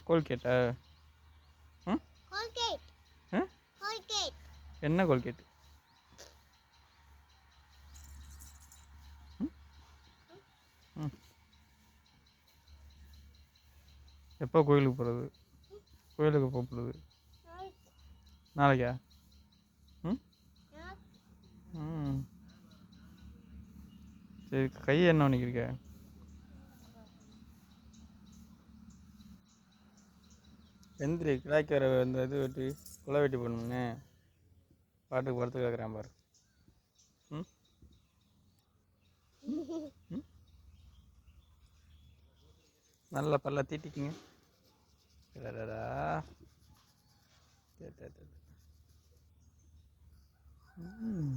கோல்கேட்டா? ம் என்ன கோல்கேட்? ம் எப்போ கோயிலுக்கு போகிறது? கோயிலுக்கு போகிறது நாளைக்கா? ம் ம் சரி, கையை என்ன பண்ணிக்கிருக்க? எந்திரி, கிடாய்க்கு வர இந்த இது வெட்டி குலை வெட்டி போடணும்னே பாட்டுக்கு படுத்து கேட்குறேன் பாரு. ம் ம் நல்ல பல்ல தீட்டிக்குங்க. இல்லடா. சரி சரி சரி. ம்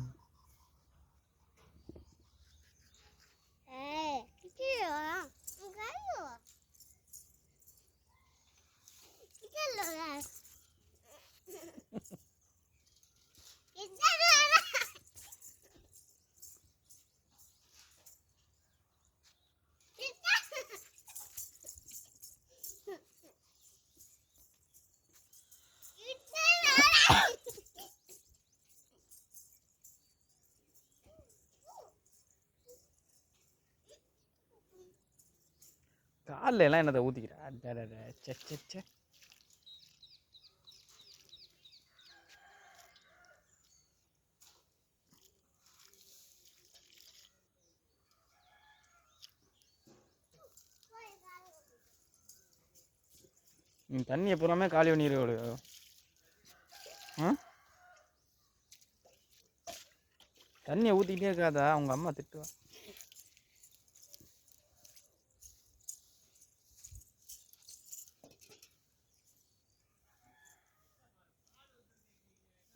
காலில் எல்லாம் என்னதை ஊற்றிக்கிறா? சே சே சே. நீ தண்ணியை பூராமே காலி பண்ணிடுவோடு. ஆ தண்ணியை ஊற்றிக்கிட்டே இருக்காதா? அவங்க அம்மா திட்டுவா.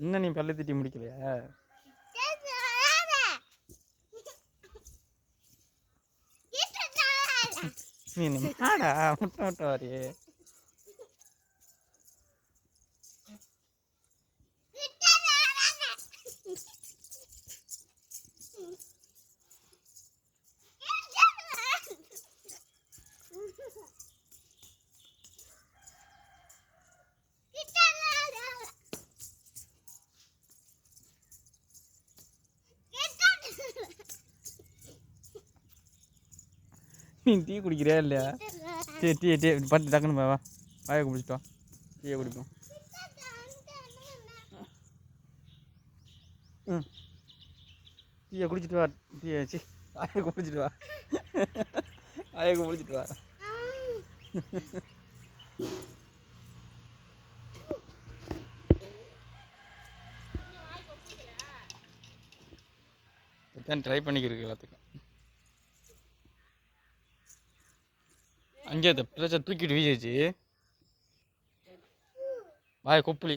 இன்னும் நீ பல்ல திட்டி முடிக்கலையா? நீ மாடா முட்டை முட்டை வாரியே. நீ டீ குடிக்கிறியா இல்லையா? டீ பட்டு டக்குன்னு வா, வாயை குடிச்சிட்டு வா, டீயை குடிப்போம். ம் டீயை குடிச்சிட்டு வா. டீயை சி வாயை குடிச்சிட்டு வா, வாயை குடிச்சிட்டு வா. தான் ட்ரை பண்ணிக்கிருக்கு எல்லாத்துக்கும். அங்கே பிரச்சனை தூக்கிட்டு வீசிச்சு வாயை கொப்புளி.